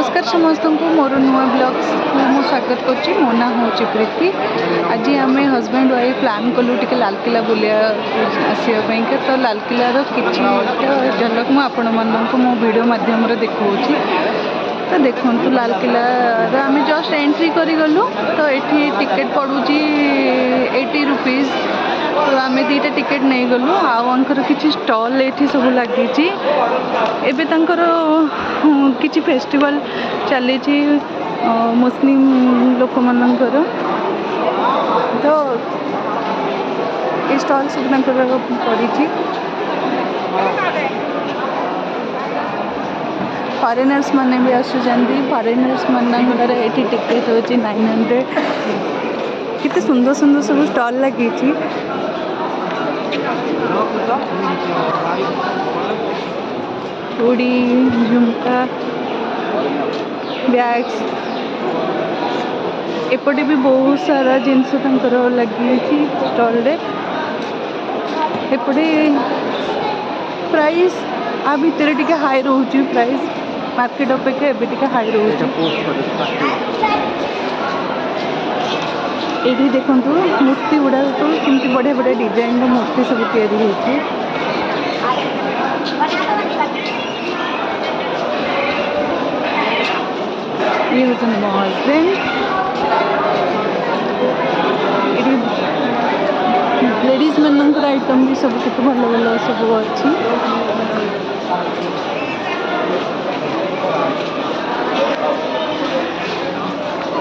नमस्कार समस्त को मोर नुआ ब्लॉग्स को स्वागत करुच्ची। मो ना हूँ प्रीति। आज आम हजबैंड वाइफ प्लां कलु टे लालकिला बुलिया आसवाई तो लालकिलार किसी झलक मुझे मो वीडियो माध्यम देखा तो देखु लालकिलार आम जस्ट एंट्री करूँ तो ये टिकेट पड़ूची 80 रुपीज़। तो आम दीटा टिकेट नहीं गलु आंकर किसी स्टॉल ये सब लगी एवं किसी फेस्टिवल चली मुस्लिम लोक मानकर तो ये स्टॉल सब पड़ी। फॉरेनर्स माने भी आसुचंदी। फॉरेनर्स मानकर ये टिकेट हो 900। कितने सुंदर सुंदर सब स्टॉल लगी चूड़ी झुमका बैग्स एपटे भी बहुत सारा जिनस लगी स्टॉल रे। एपटे प्राइस आ भितर टिके हाई रोचे प्राइस मार्केट अपेक्षा एबे टिके हाई रोचे। ये देखु मूर्ति गुड़ा तो कितनी बढ़िया बढ़िया डिजाइन मूर्ति सब तैयारी होती। ये हूँ मो हजबैंड। लेडीज मानकर आइटम भी सब कितने भल भल सब अच्छी।